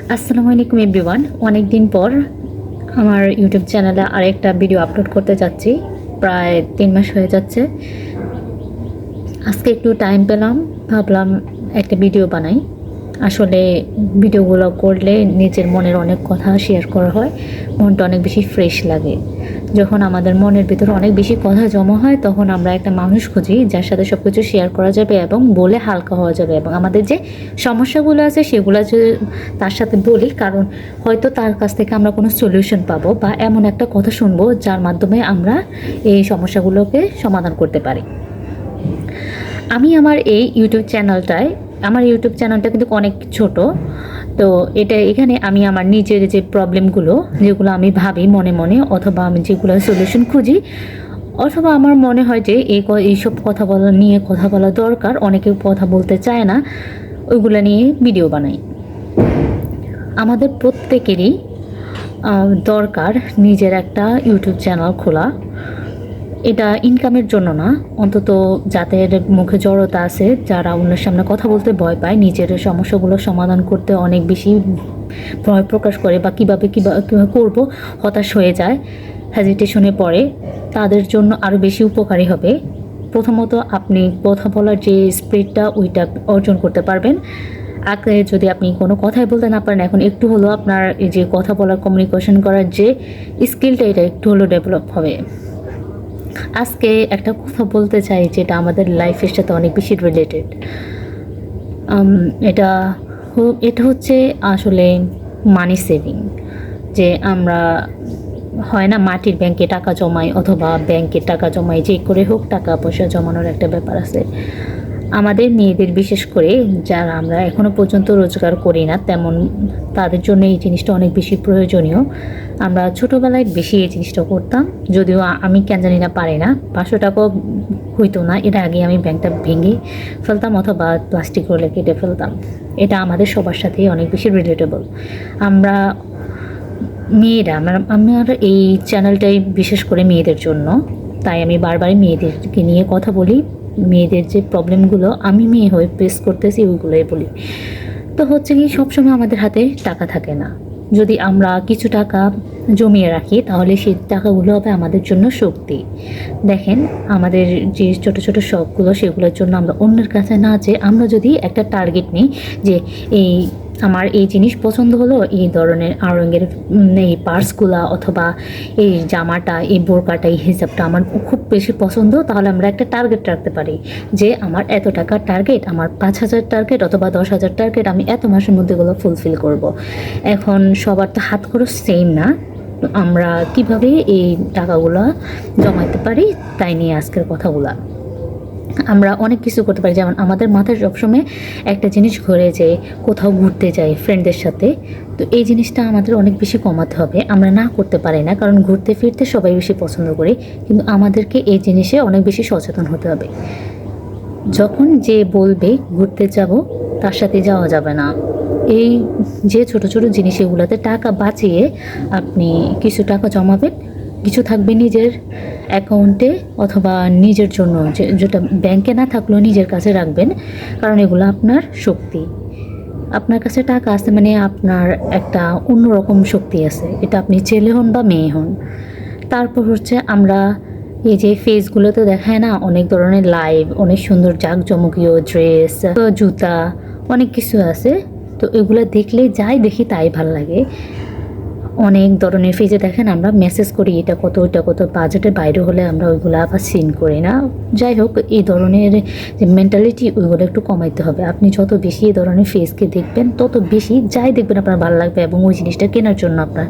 আসসালামু আলাইকুম এভরিওয়ান। অনেক দিন পর আমার ইউটিউব চ্যানেলে আরেকটা ভিডিও আপলোড করতে যাচ্ছি। প্রায় 3 মাস হয়ে যাচ্ছে। আজকে একটু টাইম পেলাম, ভাবলাম একটা ভিডিও বানাই। আসলে ভিডিওগুলো করলে নিজের মনের অনেক কথা শেয়ার করা হয়, মনটা অনেক বেশি ফ্রেশ লাগে। যখন আমাদের মনের ভিতরে অনেক বেশি কথা জমা হয়, তখন আমরা একটা মানুষ খুঁজি যার সাথে সব কিছু শেয়ার করা যাবে এবং বলে হালকা হওয়া যাবে, এবং আমাদের যে সমস্যাগুলো আছে সেগুলো যে তার সাথে বলি, কারণ হয়তো তার কাছ থেকে আমরা কোনো সলিউশন পাবো বা এমন একটা কথা শুনবো যার মাধ্যমে আমরা এই সমস্যাগুলোকে সমাধান করতে পারি। আমি আমার এই ইউটিউব চ্যানেলটা কিন্তু অনেক ছোট। তো এখানে আমি আমার নিজের যে প্রবলেমগুলো, যেগুলো আমি ভাবি মনে মনে, অথবা আমি যেগুলো সলিউশন খুঁজি, অথবা আমার মনে হয় যে এইসব কথা বলা দরকার, অনেকে কথা বলতে চায় না, ওইগুলো নিয়ে ভিডিও বানাই। আমাদের প্রত্যেকেরই দরকার নিজের একটা ইউটিউব চ্যানেল খোলা। এটা ইনকামের জন্য না, অন্তত যাদের মুখে জড়তা আছে, যারা অন্যের সামনে কথা বলতে ভয় পায়, নিজের সমস্যাগুলো সমাধান করতে অনেক বেশি ভয় প্রকাশ করে, বা কীভাবে করব হতাশ হয়ে যায়, হেজিটেশনে পড়ে, তাদের জন্য আরও বেশি উপকারী হবে। প্রথমত আপনি কথা বলার যে স্পিডটা, ওইটা অর্জন করতে পারবেন। আগে যদি আপনি কোনো কথাই বলতে না পারেন, এখন একটু হলো আপনার এই যে কথা বলার, কমিউনিকেশন করার যে স্কিলটা, এটা একটু হলো ডেভেলপ হবে। আজকে একটা কথা বলতে চাই যেটা আমাদের লাইফের সাথে অনেক বেশি রিলেটেড। এটা এটা হচ্ছে আসলে মানি সেভিং। যে আমরা হয় না মাটির ব্যাংকে টাকা জমাই, অথবা ব্যাংকে টাকা জমাই, যে করে হোক টাকা পয়সা জমানোর একটা ব্যাপার আছে। আমাদের মেয়েদের, বিশেষ করে যারা আমরা এখনও পর্যন্ত রোজগার করি না তেমন, তাদের জন্য এই জিনিসটা অনেক বেশি প্রয়োজনীয়। আমরা ছোটোবেলায় বেশি এই জিনিসটা করতাম, যদিও আমি কেন জানি না পারি না, 500 টাকাও হইতো না, এর আগে আমি ব্যাংকটা ভেঙে ফেলতাম অথবা প্লাস্টিক রোলে কেটে ফেলতাম। এটা আমাদের সবার সাথেই অনেক বেশি রিলেটেবল। আমরা মেয়েরা, আমার এই চ্যানেলটাই বিশেষ করে মেয়েদের জন্য, তাই আমি বারবারই মেয়েদেরকে নিয়ে কথা বলি। মেয়েদের যে প্রবলেমগুলো আমি মেয়ে হয়ে ফেস করতেছি, ওইগুলোই বলি। তো হচ্ছে কি, সবসময় আমাদের হাতে টাকা থাকে না। যদি আমরা কিছু টাকা জমিয়ে রাখি, তাহলে সেই টাকাগুলো হবে আমাদের জন্য শক্তি। দেখেন, আমাদের যে ছোট ছোট শখগুলো, সেগুলোর জন্য আমরা অন্যের কাছে না যেয়ে, আমরা যদি একটা টার্গেট নিই যে আমার এই জিনিস পছন্দ হলো, এই ধরনের আড়ঙ্গের এই পার্সগুলা, অথবা এই জামাটা, এই বোরকাটা, এই হিসাবটা আমার খুব বেশি পছন্দ, তাহলে আমরা একটা টার্গেট রাখতে পারি যে আমার এত টাকার টার্গেট, আমার 5,000 টার্গেট অথবা 10,000 টার্গেট, আমি এত মাসের মধ্যে এগুলো ফুলফিল করব। এখন সবার তো হাত খরচ সেম না, আমরা কিভাবে এই টাকাগুলো জমাতে পারি তাই নিয়ে আজকের কথাগুলা। আমরা অনেক কিছু করতে পারি, যেমন আমাদের মাথায় সবসময় একটা জিনিস ঘুরে, যে কোথাও ঘুরতে যাই ফ্রেন্ডদের সাথে। তো এই জিনিসটা আমাদের অনেক বেশি কমাতে হবে। আমরা না করতে পারি না, কারণ ঘুরতে ফিরতে সবাই বেশি পছন্দ করি, কিন্তু আমাদেরকে এই জিনিসে অনেক বেশি সচেতন হতে হবে। যখন যে বলবে ঘুরতে যাব, তার সাথে যাওয়া যাবে না। এই যে ছোট ছোট জিনিস, এগুলোতে টাকা বাঁচিয়ে আপনি কিছু টাকা জমাবেন, কিছু থাকবে নিজের অ্যাকাউন্টে, অথবা নিজের জন্য, যেটা ব্যাংকে না থাকলেও নিজের কাছে রাখবেন, কারণ এগুলো আপনার শক্তি। আপনার কাছে টাকা আছে মানে আপনার একটা অন্যরকম শক্তি আছে, এটা আপনি ছেলে হন বা মেয়ে হন। তারপর হচ্ছে, আমরা এই যে ফেসগুলোতে দেখায় না অনেক ধরনের লাইভ, অনেক সুন্দর জাঁকজমকীয় ড্রেস, জুতা, অনেক কিছু আছে। তো এগুলো দেখলে যাই দেখি তাই ভাল লাগে। অনেক ধরনের ফেজে দেখেন আমরা মেসেজ করি, এটা কত ওইটা কত, বাজেটের বাইরে হলে আমরা ওইগুলো আবার সিন করি না। যাই হোক, এই ধরনের যে মেন্টালিটি, ওইগুলো একটু কমাইতে হবে। আপনি যত বেশি এই ধরনের ফেজকে দেখবেন, তত বেশি যাই দেখবেন আপনার ভালো লাগবে, এবং ওই জিনিসটা কেনার জন্য আপনার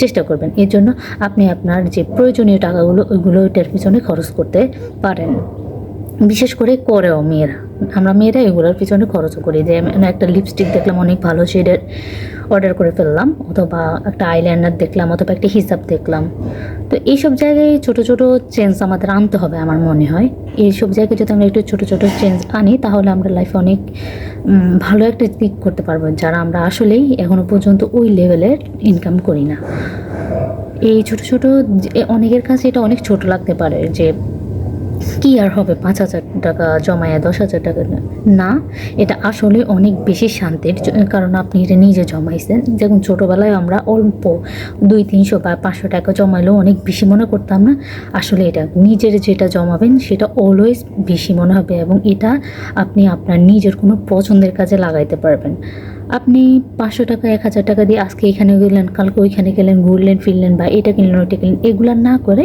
চেষ্টা করবেন। এর জন্য আপনি আপনার যে প্রয়োজনীয় টাকাগুলো, ওইগুলো ওইটার পিছনে খরচ করতে পারেন। বিশেষ করে করেও মেয়েরা, আমরা মেয়েরা এগুলোর পিছনে খরচও করি। যে একটা লিপস্টিক দেখলাম অনেক ভালো শেডের, অর্ডার করে ফেললাম, অথবা একটা আইলাইনার দেখলাম, অথবা একটা হিসাব দেখলাম। তো এইসব জায়গায় ছোট ছোট চেঞ্জ আমাদের আনতে হবে আমার মনে হয়। এইসব জায়গায় যদি আমরা একটু ছোট ছোট চেঞ্জ আনি, তাহলে আমরা লাইফে অনেক ভালো একটা দিক করতে পারবো, যারা আমরা আসলেই এখনও পর্যন্ত ওই লেভেলের ইনকাম করি না। এই ছোট ছোট, অনেকের কাছে এটা অনেক ছোট লাগতে পারে, যে কি আর হবে 5,000 টাকা জমায় 10,000 টাকা না, এটা আসলে অনেক বেশি শান্তির, কারণ আপনি এটা নিজে জমাইছেন। যেমন ছোটোবেলায় আমরা অল্প 200-300 বা 500 টাকা জমাইলেও অনেক বেশি মনে করতাম না, আসলে এটা নিজের যেটা জমাবেন সেটা অলওয়েজ বেশি মনে হবে, এবং এটা আপনি আপনার নিজের কোনো পছন্দের কাজে লাগাইতে পারবেন। আপনি 500 টাকা 1,000 টাকা দিয়ে আজকে এখানে গেলেন, কালকে ওইখানে গেলেন, ঘুরলেন ফিরলেন বা এটা কিনলেন ওইটা কিনলেন, এগুলো না করে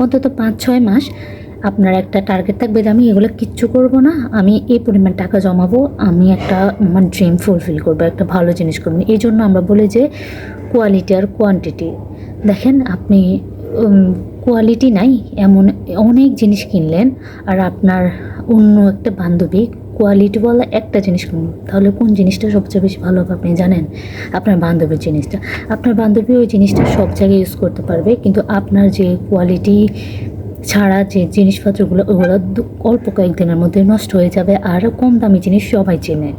অন্তত 5-6 মাস আপনার একটা টার্গেট থাকবে যে আমি এগুলো কিচ্ছু করব না, আমি এই পরিমাণ টাকা জমাবো, আমি একটা আমার ড্রিম ফুলফিল করবো, একটা ভালো জিনিস করবো। এই জন্য আমরা বলি যে কোয়ালিটি আর কোয়ান্টিটি। দেখেন আপনি কোয়ালিটি নাই এমন অনেক জিনিস কিনলেন, আর আপনার অন্য একটা বান্ধবী কোয়ালিটিওয়ালা একটা জিনিস কিনলো, তাহলে কোন জিনিসটা সবচেয়ে বেশি ভালো হবে আপনি জানেন? আপনার বান্ধবীর জিনিসটা। আপনার বান্ধবী ওই জিনিসটা সব জায়গায় ইউজ করতে পারবে, কিন্তু আপনার যে কোয়ালিটি ছাড়া যে জিনিসপত্রগুলো ওগুলো অল্প কয়েকদিনের মধ্যে নষ্ট হয়ে যাবে, আর কম দামি জিনিস সবাই চেনে।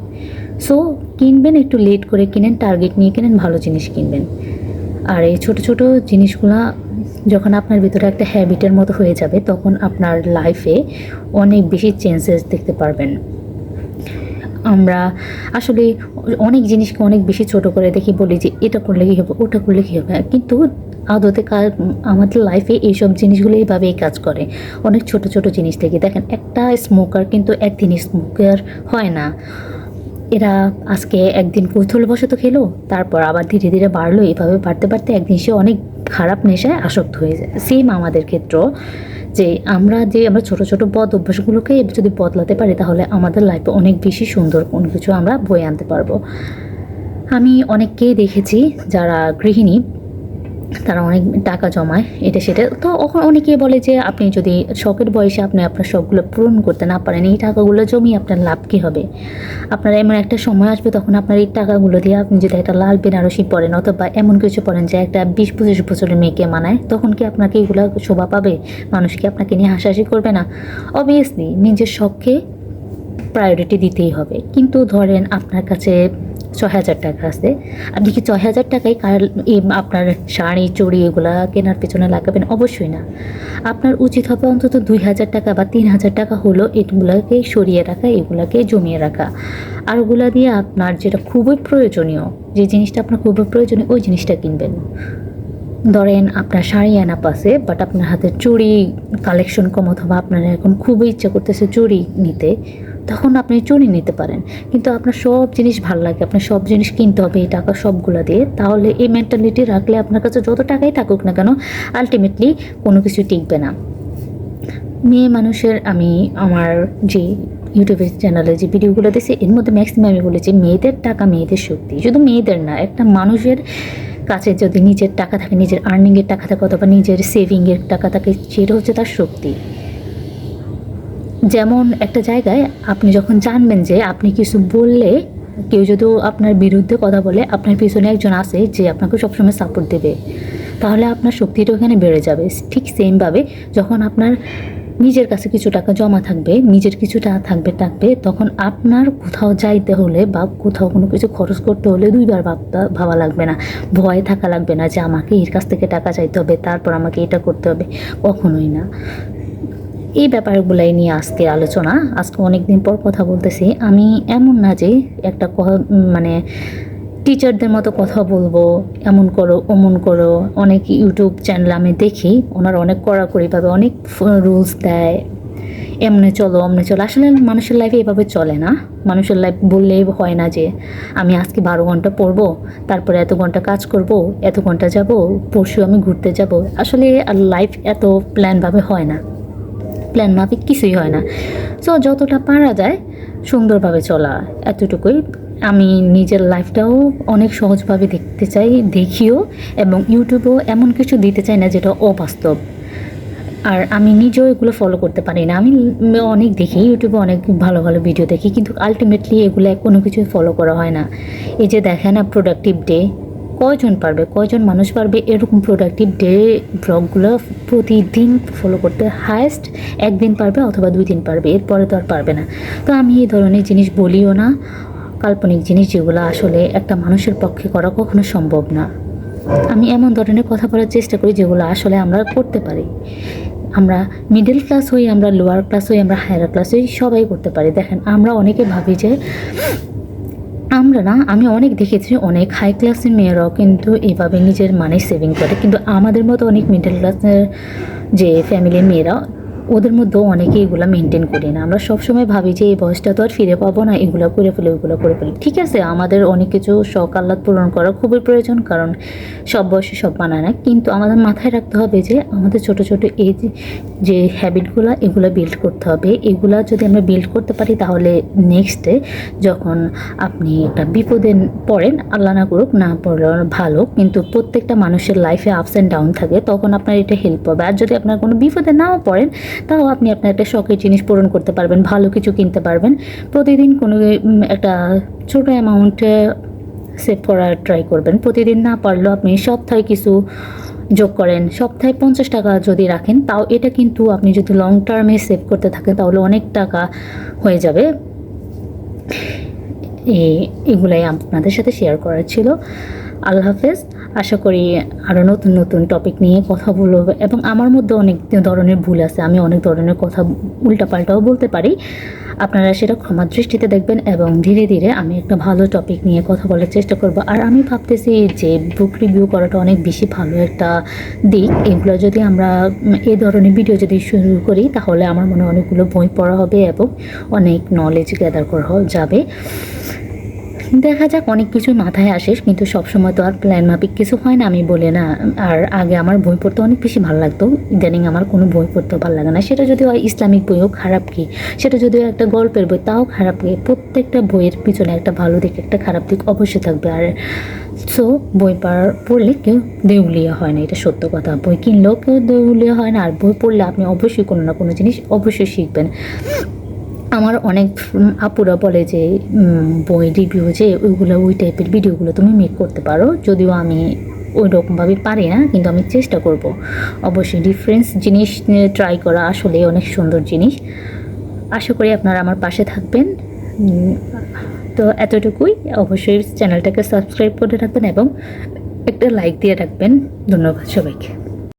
সো কিনবেন একটু লেট করে কিনেন, টার্গেট নিয়ে কিনেন, ভালো জিনিস কিনবেন। আর এই ছোটো ছোটো জিনিসগুলো যখন আপনার ভিতরে একটা হ্যাবিটের মতো হয়ে যাবে, তখন আপনার লাইফে অনেক বেশি চেঞ্জেস দেখতে পারবেন। আমরা আসলে অনেক জিনিসকে অনেক বেশি ছোট করে দেখি, বলি যে এটা করলে কী হবে, ওটা করলে কী হবে, কিন্তু আদতে আমাদের লাইফে এইসব জিনিসগুলো এইভাবেই কাজ করে। অনেক ছোট ছোট জিনিস থেকে দেখেন, একটা স্মোকার কিন্তু একদিন স্মোকার হয় না, এরা আজকে একদিন কৌতূহলবশত খেলো, তারপর আবার ধীরে ধীরে বাড়লো, এভাবে বাড়তে বাড়তে একদিন সে অনেক খারাপ নেশায় আসক্ত হয়ে যায়। সেম আমাদের ক্ষেত্র, যে আমরা ছোটো ছোটো বদ অভ্যাসগুলোকে যদি বদলাতে পারি, তাহলে আমাদের লাইফে অনেক বেশি সুন্দর কোনো কিছু আমরা বয়ে আনতে পারবো। আমি অনেককেই দেখেছি যারা গৃহিণী, তারা অনেক টাকা জমায় এটা সেটা, তো অনেকেই বলে যে আপনি যদি শখের বয়সে আপনি আপনার শখগুলো পূরণ করতে না পারেন, এই টাকাগুলো জমিয়ে আপনার লাভ কী হবে? আপনার এমন একটা সময় আসবে তখন আপনার এই টাকাগুলো দিয়ে আপনি যদি একটা লাল বেনারসি পরেন, অথবা এমন কিছু পরেন যে একটা 20-25 বছরের মেয়েকে মানায়, তখন কি আপনাকে এগুলো শোভা পাবে? মানুষ কি আপনাকে নিয়ে হাসাহাসি করবে না? অবভিয়াসলি নিজের শখকে প্রায়োরিটি দিতেই হবে। কিন্তু ধরেন আপনার কাছে 6,000 টাকা আছে, আপনি কি 6,000 টাকায় আপনার শাড়ি চুড়ি এগুলা কেনার পেছনে লাগাবেন? অবশ্যই না। আপনার উচিত হবে অন্তত 2,000 টাকা বা 3,000 টাকা হলো এগুলাকে সরিয়ে রাখা, এগুলাকে জমিয়ে রাখা। আর ওগুলা দিয়ে আপনার যেটা খুবই প্রয়োজনীয়, যে জিনিসটা আপনার খুবই প্রয়োজনীয়, ওই জিনিসটা কিনবেন। ধরেন আপনার শাড়ি এনাপ আছে, বাট আপনার হাতে চুড়ি কালেকশন কম, অথবা আপনার এখন খুবই ইচ্ছা করতেছে চুড়ি নিতে, তখন আপনি চুড়ি নিতে পারেন। কিন্তু আপনার সব জিনিস ভালো লাগে, আপনার সব জিনিস কিনতে হবে এই টাকা সবগুলো দিয়ে, তাহলে এই মেন্টালিটি রাখলে আপনার কাছে যত টাকাই থাকুক না কেন, আলটিমেটলি কোনো কিছু টিকবে না। মেয়ে মানুষের, আমি আমার যে ইউটিউবের চ্যানেলে যে ভিডিওগুলো দিয়েছি, এর মধ্যে ম্যাক্সিমাম আমি বলেছি মেয়েদের টাকা মেয়েদের শক্তি। শুধু মেয়েদের না, একটা মানুষের কাছে যদি নিজের টাকা থাকে, নিজের আর্নিংয়ের টাকা থাকে, অথবা নিজের সেভিংয়ের টাকা থাকে, সেটা হচ্ছে তার শক্তি। যেমন একটা জায়গায় আপনি যখন জানবেন যে আপনি কিছু বললে কেউ যদি আপনার বিরুদ্ধে কথা বলে, আপনার পিছনে একজন আছে যে আপনাকে সবসময় সাপোর্ট দেবে, তাহলে আপনার শক্তিটা ওখানে বেড়ে যাবে। ঠিক সেমভাবে যখন আপনার নিজের কাছে কিছু টাকা জমা থাকবে, নিজের কিছুটা থাকবে, তখন আপনার কোথাও যাইতে হলে বা কোথাও কোনো কিছু খরচ করতে হলে দুইবার ভাবা লাগবে না, ভয় থাকা লাগবে না যে আমাকে এর কাছ থেকে টাকা চাইতে হবে, তারপর আমাকে এটা করতে হবে, কখনোই না। এই ব্যাপারগুলাই নিয়ে আজকে আলোচনা। আজকে অনেক দিন পর কথা বলতেছি। আমি এমন না যে একটা মানে টিচারদের মতো কথা বলবো, এমন করো অমন করো। অনেক ইউটিউব চ্যানেল আমি দেখি, ওনারা অনেক কড়াকড়িভাবে অনেক রুলস দেয়, এমনি চলো অমনি চলো। আসলে মানুষের লাইফে এভাবে চলে না। মানুষের লাইফ বললেই হয় না যে আমি আজকে 12 ঘন্টা পড়বো, তারপরে এত ঘন্টা কাজ করব, এত ঘন্টা যাব, পরশু আমি ঘুরতে যাব। আসলে লাইফ এত প্ল্যানভাবে হয় না, প্ল্যান মাফিক কিছুই হয় না। সো যতটা পারা যায় সুন্দরভাবে চলা, এতটুকুই। আমি নিজের লাইফটাও অনেক সহজভাবে দেখতে চাই, দেখিও, এবং ইউটিউবেও এমন কিছু দিতে চাই না যেটা অবাস্তব। আর আমি নিজেও এগুলো ফলো করতে পারি না। আমি অনেক দেখি ইউটিউবে, অনেক ভালো ভালো ভিডিও দেখি, কিন্তু আলটিমেটলি এগুলো কোনো কিছুই ফলো করা হয় না। এই যে দেখে না প্রোডাক্টিভ ডে, কয়জন মানুষ পারবে এরকম প্রোডাক্টিভ ডে ব্লগগুলো প্রতিদিন ফলো করতে? হায়েস্ট একদিন পারবে অথবা 2 দিন পারবে, এরপরে তো আর পারবে না। তো আমি এই ধরনের জিনিস বলিও না, কাল্পনিক জিনিস যেগুলো আসলে একটা মানুষের পক্ষে করা কখনো সম্ভব না। আমি এমন ধরনের কথা বলার চেষ্টা করি যেগুলো আসলে আমরা করতে পারি। আমরা মিডল ক্লাস হই, আমরা লোয়ার ক্লাস হই, আমরা হায়ার ক্লাস হই, সবাই করতে পারি। দেখেন আমরা অনেকে ভাবি যে আমি অনেক দেখেছি অনেক হাই ক্লাসের মেয়েরাও কিন্তু এভাবে নিজের মানি সেভিং করে, কিন্তু আমাদের মতো অনেক মিডল ক্লাসের যে ফ্যামিলির মেয়েরা ওদের মধ্যেও অনেকে এগুলো মেনটেন করি না। আমরা সবসময় ভাবি যে এই বয়সটা তো আর ফিরে পাবো না, এগুলো করে ফেলে ওইগুলো করে ফেলি। ঠিক আছে, আমাদের অনেক কিছু শখ আহ্লাদ পূরণ করা খুবই প্রয়োজন, কারণ সব বয়সে সব মানায় না। কিন্তু আমাদের মাথায় রাখতে হবে যে আমাদের ছোট ছোট এই যে হ্যাবিটগুলো এগুলো বিল্ড করতে হবে। এগুলা যদি আমরা বিল্ড করতে পারি তাহলে নেক্সটে যখন আপনি একটা বিপদে পড়েন, আল্লাহ না করুক, না পড়লে ভালো, কিন্তু প্রত্যেকটা মানুষের লাইফে আপস অ্যান্ড ডাউন থাকে, তখন আপনার এটা হেল্প হবে। আর যদি আপনার কোনো বিপদে নাও পড়েন তাও আপনি আপনার একটা শখের জিনিস পূরণ করতে পারবেন, ভালো কিছু কিনতে পারবেন। প্রতিদিন কোনো একটা ছোটো অ্যামাউন্টে সেভ করার ট্রাই করবেন। প্রতিদিন না পারলেও আপনি সপ্তাহে কিছু যোগ করেন, সপ্তাহে 50 টাকা যদি রাখেন, তাও এটা কিন্তু আপনি যদি লং টার্মে সেভ করতে থাকেন তাহলে অনেক টাকা হয়ে যাবে। এগুলাই আপনাদের সাথে শেয়ার করার ছিল। আল্লাহ হাফেজ। আশা করি আরও নতুন নতুন টপিক নিয়ে কথা বলবো, এবং আমার মধ্যে অনেক ধরনের ভুল আছে, আমি অনেক ধরনের কথা উল্টাপাল্টাও বলতে পারি। আপনারা সেটা ক্ষমা দৃষ্টিতে দেখবেন, এবং ধীরে ধীরে আমি একটা ভালো টপিক নিয়ে কথা বলার চেষ্টা করব। আর আমি ভাবতেছি যে বুক রিভিউ করাটা অনেক বেশি ভালো একটা দিক। এগুলো যদি আমরা এই ধরনের ভিডিও যদি শুরু করি তাহলে আমার মনে হয় অনেকগুলো বই পড়া হবে এবং অনেক নলেজ গ্যাদার করা যাবে। দেখা যাক, অনেক কিছু মাথায় আসে, কিন্তু সবসময় তো আর প্ল্যান মাফিক কিছু হয় না, আমি বলে না। আর আগে আমার বই পড়তে অনেক বেশি ভালো লাগতো, ইদানিং আমার কোনো বই পড়তেও ভালো লাগে না। সেটা যদি হয় ইসলামিক বইও খারাপ কি, সেটা যদি একটা গল্পের বই তাও খারাপ কি, প্রত্যেকটা বইয়ের পিছনে একটা ভালো দিক একটা খারাপ দিক অবশ্যই থাকবে। আর সো বই পড়লে কেউ দেউলিয়া হয় না, এটা সত্য কথা। বই কিনলেও কেউ দেউলিয়া হয় না, আর বই পড়লে আপনি অবশ্যই কোনো না কোনো জিনিস অবশ্যই শিখবেন। আমার অনেক আপুরা বলে যে বই রিভিউ যে ওই টাইপের ভিডিওগুলো তুমি মেক করতে পারো, যদিও আমি ওই রকমভাবে পারি না, কিন্তু আমি চেষ্টা করব। অবশ্যই ডিফারেন্স জিনিস ট্রাই করা আসলে অনেক সুন্দর জিনিস। আশা করি আপনারা আমার পাশে থাকবেন। তো এতটুকুই। অবশ্যই চ্যানেলটাকে সাবস্ক্রাইব করে রাখবেন এবং একটা লাইক দিয়ে রাখবেন। ধন্যবাদ সবাইকে।